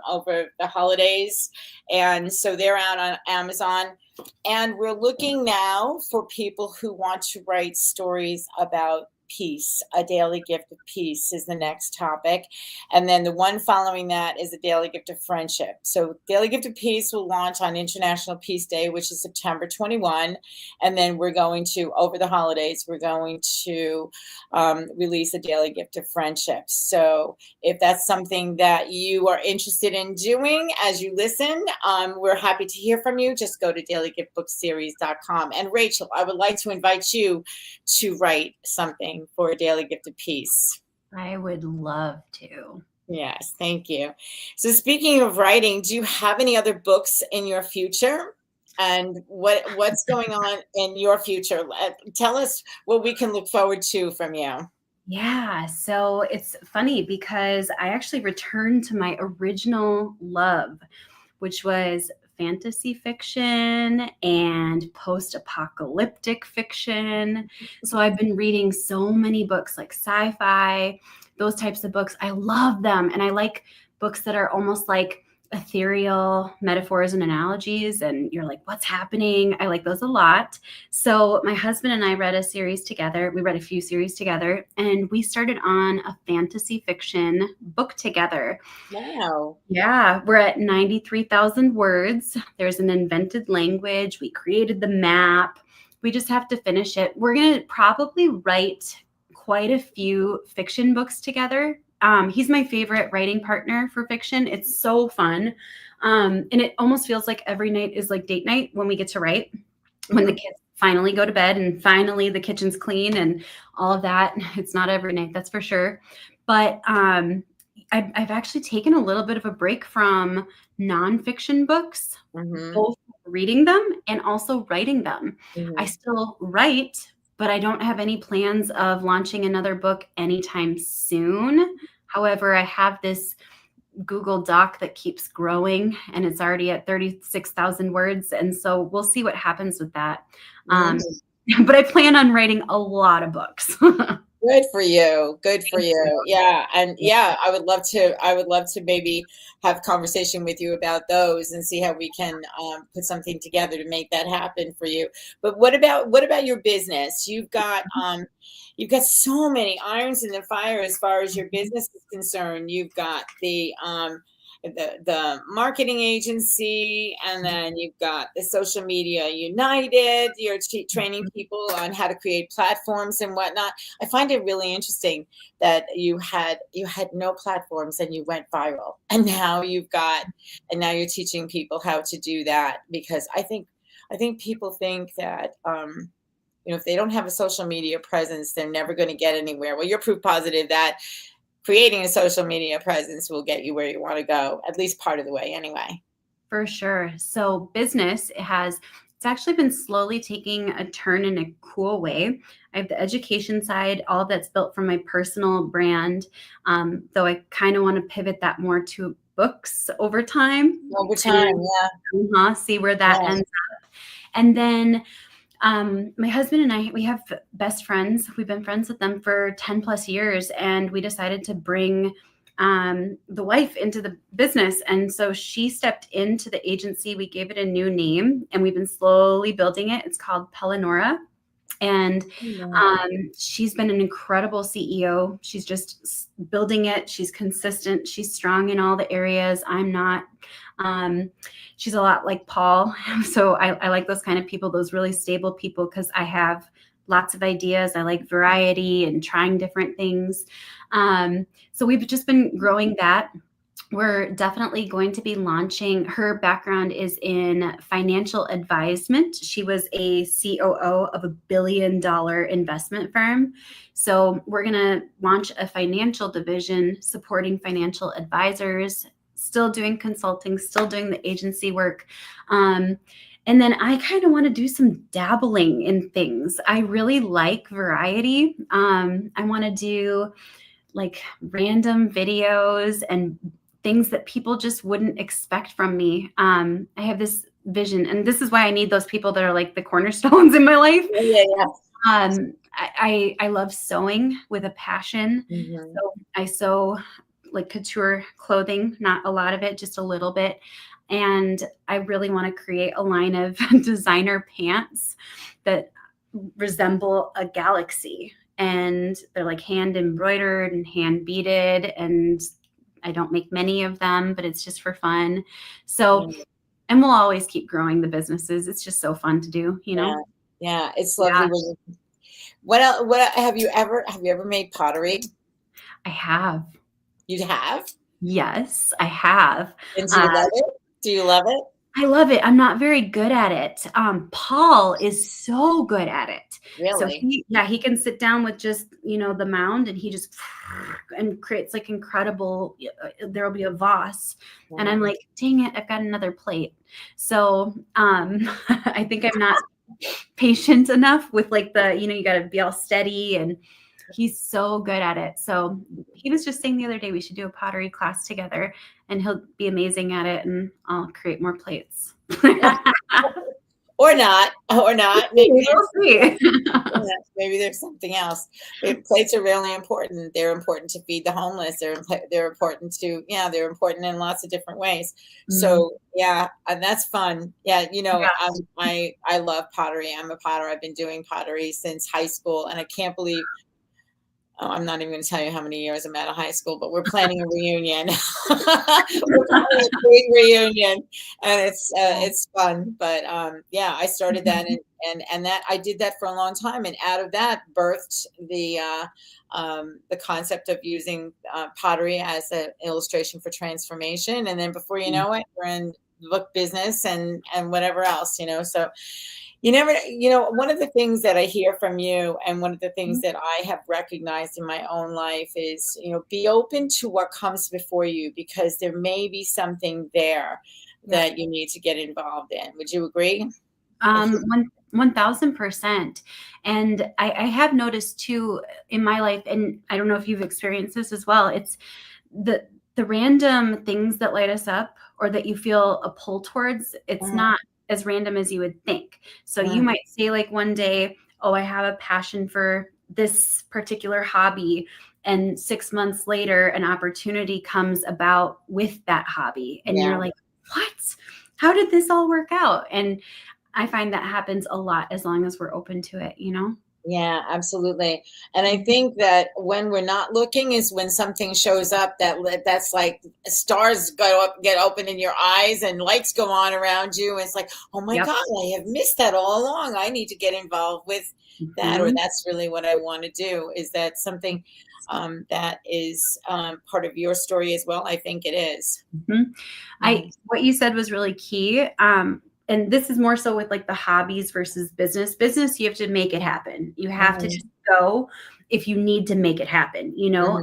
over the holidays. And so they're out on Amazon. And we're looking now for people who want to write stories about peace. A daily gift of peace is the next topic. And then the one following that is a daily gift of friendship. So Daily Gift of Peace will launch on International Peace Day, which is September 21. And then we're going to, over the holidays, we're going to release a daily gift of friendship. So if that's something that you are interested in doing as you listen, we're happy to hear from you. Just go to dailygiftbookseries.com. And Rachel, I would like to invite you to write something for a daily gift of peace. I would love to. Yes, thank you. So speaking of writing, do you have any other books in your future? And what's going on in your future? Tell us what we can look forward to from you. Yeah, so it's funny because I actually returned to my original love, which was fantasy fiction and post-apocalyptic fiction. So I've been reading so many books like sci-fi, those types of books. I love them. And I like books that are almost like ethereal metaphors and analogies. And you're like, what's happening? I like those a lot. So my husband and I read a series together. We read a few series together, and we started on a fantasy fiction book together. Wow. Yeah, we're at 93,000 words. There's an invented language. We created the map. We just have to finish it. We're going to probably write quite a few fiction books together. He's my favorite writing partner for fiction. It's so fun. And it almost feels like every night is like date night when we get to write, when the kids finally go to bed and finally the kitchen's clean and all of that. It's not every night, that's for sure. But I've actually taken a little bit of a break from nonfiction books, both reading them and also writing them. I still write, but I don't have any plans of launching another book anytime soon. However, I have this Google Doc that keeps growing, and it's already at 36,000 words. And so we'll see what happens with that. But I plan on writing a lot of books. Good for you. Good for you. Yeah. And yeah, I would love to maybe have a conversation with you about those and see how we can put something together to make that happen for you. But what about your business? You've got so many irons in the fire as far as your business is concerned. You've got the marketing agency, and then you've got the social media united. You're training people on how to create platforms and whatnot. I find it really interesting that you had no platforms and you went viral, and now you're teaching people how to do that, because I think people think that if they don't have a social media presence, they're never going to get anywhere. Well, you're proof positive that creating a social media presence will get you where you want to go, at least part of the way anyway. For sure. So business it's actually been slowly taking a turn in a cool way. I have the education side, all that's built from my personal brand, though I kind of want to pivot that more to books over time. Yeah. See where that ends up. And then my husband and I, we have best friends. We've been friends with them for 10 plus years, and we decided to bring the wife into the business. And so she stepped into the agency. We gave it a new name, and we've been slowly building it. It's called Pelenora. And she's been an incredible CEO. She's just building it. She's consistent. She's strong in all the areas. I'm not. She's a lot like Paul. So I like those kind of people, those really stable people, because I have lots of ideas. I like variety and trying different things. So we've just been growing that. We're definitely going to be launching. Her background is in financial advisement. She was a COO of a $1 billion investment firm. So we're going to launch a financial division supporting financial advisors, still doing consulting, still doing the agency work. And then I kind of want to do some dabbling in things. I really like variety. I want to do like random videos and things that people just wouldn't expect from me. I have this vision, and this is why I need those people that are like the cornerstones in my life. I love sewing with a passion. So I sew like couture clothing, not a lot of it, just a little bit. And I really want to create a line of designer pants that resemble a galaxy. And they're like hand embroidered and hand beaded. And I don't make many of them, but it's just for fun. So, and we'll always keep growing the businesses. It's just so fun to do, you know? Yeah. It's lovely. Yeah. What else, have you ever made pottery? I have. You have? Yes, I have. And do you love it? Do you love it? I love it. I'm not very good at it. Paul is so good at it. Really? So he can sit down with just, the mound, and he just and creates like incredible, there'll be a vase. Yeah. And I'm like, dang it, I've got another plate. So I think I'm not patient enough with like you got to be all steady, and he's so good at it. So he was just saying the other day we should do a pottery class together, and he'll be amazing at it, and I'll create more plates. or not. Maybe maybe there's something else. Plates are really important. They're important to feed the homeless. They're important to, they're important in lots of different ways. So and that's fun. I love pottery. I'm a potter. I've been doing pottery since high school, and I can't believe, I'm not even going to tell you how many years I'm out of high school, but we're planning a reunion. We're planning a big reunion, and it's fun. But I started that, and that I did that for a long time, and out of that birthed the concept of using pottery as an illustration for transformation. And then before you know it, we're in the book business and whatever else, So you never, one of the things that I hear from you, and one of the things that I have recognized in my own life is, be open to what comes before you, because there may be something there that you need to get involved in. Would you agree? 1000%. And I have noticed too in my life, and I don't know if you've experienced this as well, it's the random things that light us up, or that you feel a pull towards. It's not as random as you would think. So you might say like one day, oh, I have a passion for this particular hobby, and 6 months later, an opportunity comes about with that hobby. And you're like, what? How did this all work out? And I find that happens a lot as long as we're open to it, you know? Yeah, absolutely. And I think that when we're not looking is when something shows up that's like stars get open in your eyes and lights go on around you. And it's like, oh my God, I have missed that all along. I need to get involved with that, or that's really what I want to do. Is that something that is part of your story as well? I think it is. What you said was really key. And this is more so with like the hobbies versus business. Business, you have to make it happen. You have to just go if you need to make it happen, you know?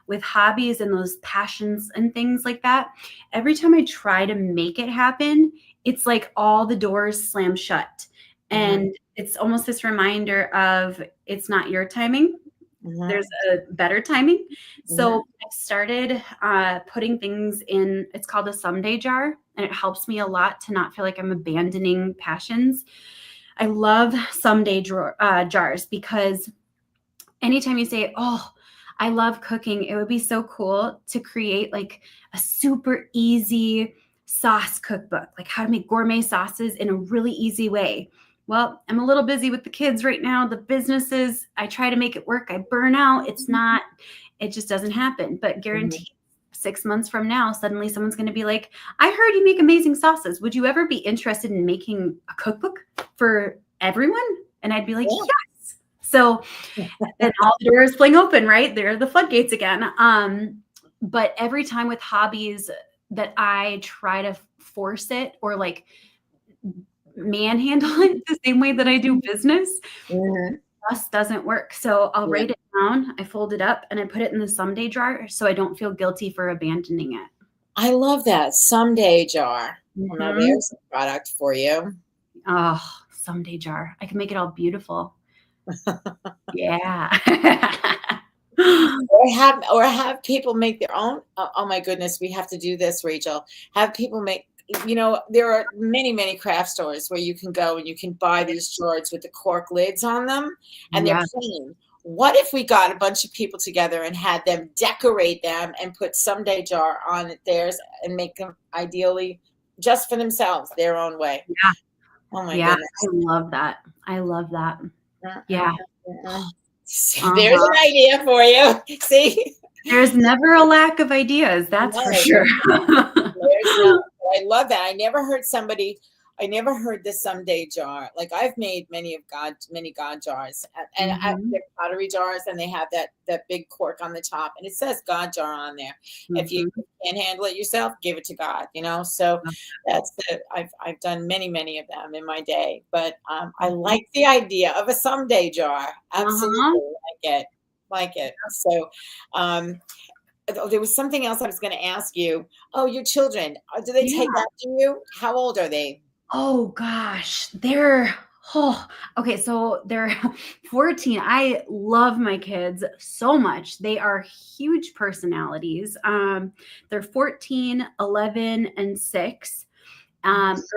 With hobbies and those passions and things like that, every time I try to make it happen, it's like all the doors slam shut. And it's almost this reminder of it's not your timing. There's a better timing. So I started putting things in, it's called a someday jar, and it helps me a lot to not feel like I'm abandoning passions. I love someday jars because anytime you say, oh, I love cooking, it would be so cool to create like a super easy sauce cookbook, like how to make gourmet sauces in a really easy way. Well, I'm a little busy with the kids right now. The businesses, I try to make it work. I burn out. It just doesn't happen. But guaranteed 6 months from now, suddenly someone's going to be like, I heard you make amazing sauces. Would you ever be interested in making a cookbook for everyone? And I'd be like, yes. So then all the doors fling open, right? There are the floodgates again. But every time with hobbies that I try to force it or like manhandle it the same way that I do business, just doesn't work. So I'll write it down, I fold it up, and I put it in the someday jar so I don't feel guilty for abandoning it. I love that someday jar. Well, now there's a product for you. Oh, someday jar. I can make it all beautiful. Yeah. or have people make their own. Oh my goodness, we have to do this, Rachel. Have people make. You know, there are many craft stores where you can go and you can buy these jars with the cork lids on them, and they're plain. What if we got a bunch of people together and had them decorate them and put someday jar on theirs and make them ideally just for themselves, their own way? Yeah. Oh my goodness. I love that. I love that. Yeah. There's an idea for you. See? There's never a lack of ideas. That's for sure. I love that. I never heard this someday jar. Like I've made many God jars, and they're pottery jars, and they have that big cork on the top, and it says God jar on there. If you can't handle it yourself, give it to God. You know, so that's it. I've done many of them in my day, but I like the idea of a someday jar. Absolutely like it. So, there was something else I was going to ask you. Oh, your children, do they take after you? How old are they? Oh gosh, okay. So they're 14. I love my kids so much. They are huge personalities. They're 14, 11, and 6.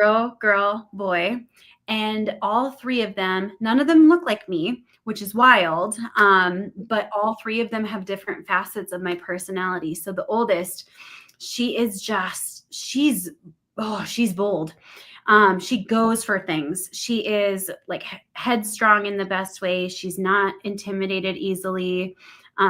Girl, boy. And all 3 of them, none of them look like me, which is wild. But all 3 of them have different facets of my personality. So the oldest, she's bold. She goes for things. She is like headstrong in the best way. She's not intimidated easily.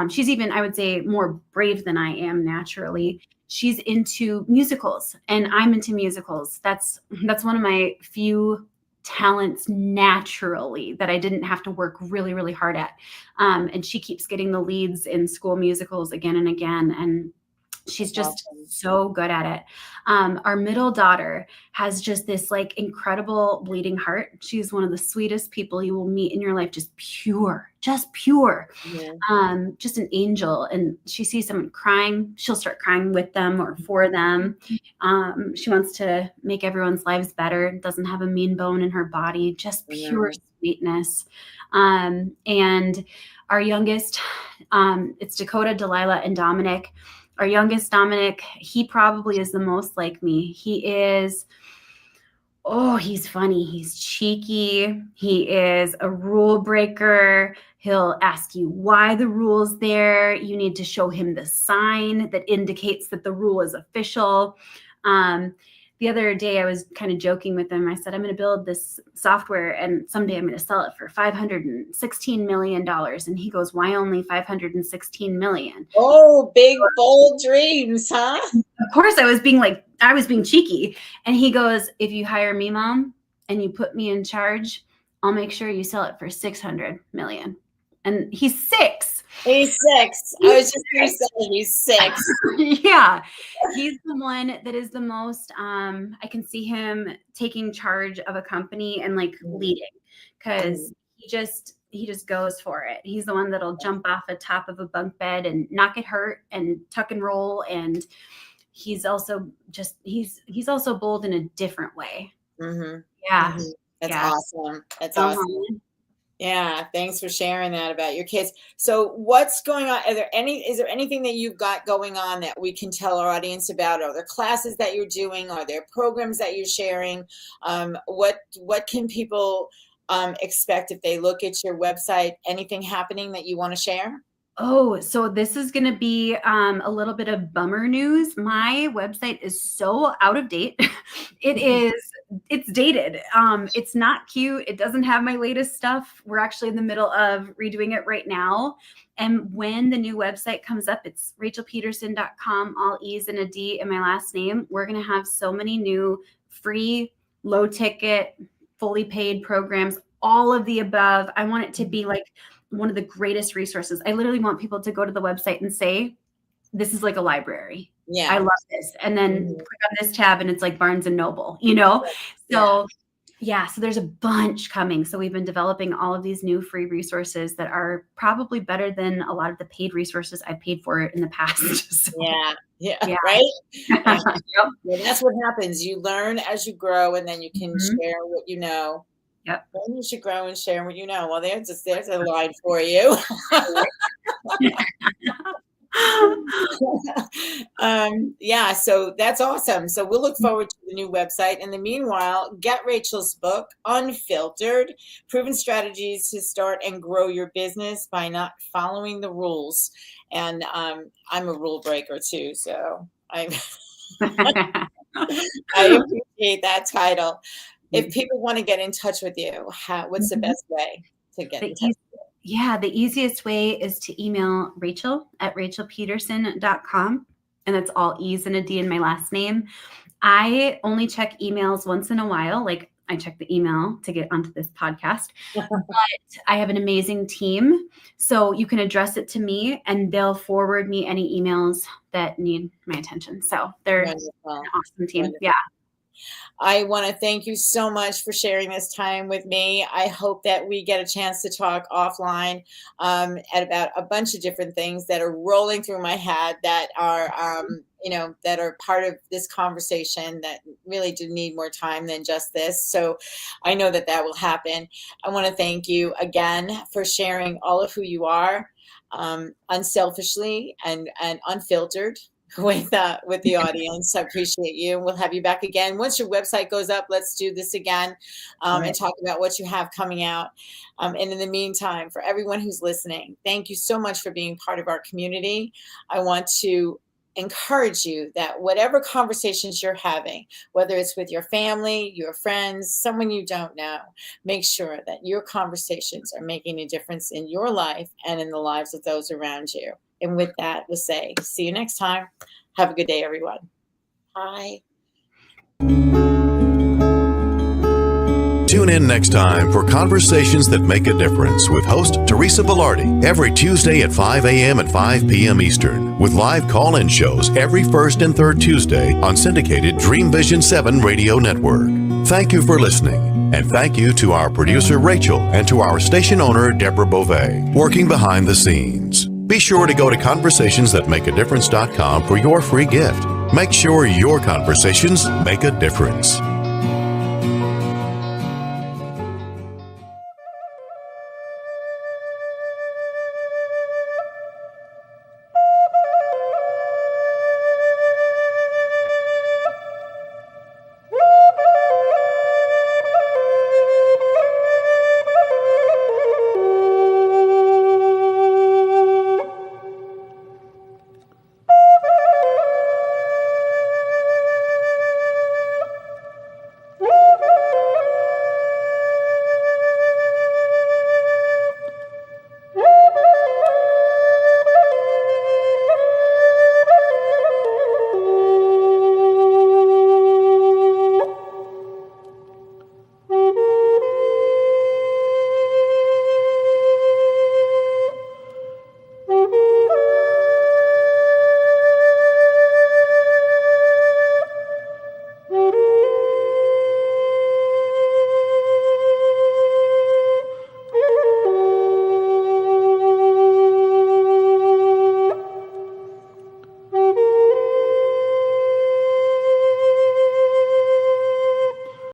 She's even, I would say, more brave than I am naturally. She's into musicals, and I'm into musicals. That's one of my few talents naturally that I didn't have to work really, really hard at. And she keeps getting the leads in school musicals again and again. And she's just so good at it. Our middle daughter has just this like incredible bleeding heart. She's one of the sweetest people you will meet in your life. Just pure, just an angel. And she sees someone crying, she'll start crying with them or for them. She wants to make everyone's lives better. Doesn't have a mean bone in her body, just pure sweetness. And our youngest, it's Dakota, Delilah, and Dominic. Our youngest, Dominic, he probably is the most like me. He is, he's funny. He's cheeky. He is a rule breaker. He'll ask you why the rule's there. You need to show him the sign that indicates that the rule is official. The other day I was kind of joking with him. I said, I'm going to build this software and someday I'm going to sell it for $516 million. And he goes, why only $516 million? Oh, big, bold dreams, huh? Of course I was being cheeky. And he goes, if you hire me, Mom, and you put me in charge, I'll make sure you sell it for $600 million. And he's 6. He's 6. I was just going to say he's 6. Yeah. He's the one that is the most, I can see him taking charge of a company and like leading, because he just goes for it. He's the one that'll jump off the top of a bunk bed and not get hurt and tuck and roll. And he's also bold in a different way. Mm-hmm. Yeah. Mm-hmm. That's awesome. That's awesome. Yeah. Thanks for sharing that about your kids. So what's going on? Is there anything that you've got going on that we can tell our audience about? Are there classes that you're doing? Are there programs that you're sharing? What can people expect if they look at your website? Anything happening that you want to share? Oh, so this is going to be a little bit of bummer news. My website is so out of date. It's dated. It's not cute. It doesn't have my latest stuff. We're actually in the middle of redoing it right now. And when the new website comes up, it's rachelpedersen.com, all E's and a D in my last name. We're going to have so many new free, low ticket, fully paid programs, all of the above. I want it to be like one of the greatest resources. I literally want people to go to the website and say, this is like a library. Yeah. I love this. And then click on this tab and it's like Barnes and Noble, So so there's a bunch coming. So we've been developing all of these new free resources that are probably better than a lot of the paid resources I paid for in the past. So, yeah. Right? Yep. Well, that's what happens. You learn as you grow, and then you can share what you know. Yep. Then you should grow and share what you know. Well, there's a line for you. So that's awesome. So we'll look forward to the new website. In the meanwhile, get Rachel's book, Unfiltered, Proven Strategies to Start and Grow Your Business by Not Following the Rules. And I'm a rule breaker too, so I appreciate that title. If people want to get in touch with you, what's the best way to get in touch with you? Yeah, the easiest way is to email Rachel at rachelpedersen.com. And that's all E's and a D in my last name. I only check emails once in a while. Like I check the email to get onto this podcast. But I have an amazing team. So you can address it to me and they'll forward me any emails that need my attention. So they're an awesome team. Wonderful. Yeah. I want to thank you so much for sharing this time with me. I hope that we get a chance to talk offline at about a bunch of different things that are rolling through my head that are, that are part of this conversation that really do need more time than just this. So I know that will happen. I want to thank you again for sharing all of who you are, unselfishly and unfiltered. With the audience. I appreciate you. We'll have you back again. Once your website goes up, let's do this again and talk about what you have coming out. And in the meantime, for everyone who's listening, thank you so much for being part of our community. I want to encourage you that whatever conversations you're having, whether it's with your family, your friends, someone you don't know, make sure that your conversations are making a difference in your life and in the lives of those around you. And with that, we'll say, see you next time. Have a good day, everyone. Bye. Tune in next time for Conversations That Make a Difference with host Teresa Velardi every Tuesday at 5 a.m. and 5 p.m. Eastern, with live call-in shows every first and third Tuesday on syndicated Dream Vision 7 radio network. Thank you for listening, and thank you to our producer Rachel and to our station owner Deborah Beauvais, working behind the scenes. Be sure to go to conversationsthatmakeadifference.com for your free gift. Make sure your conversations make a difference.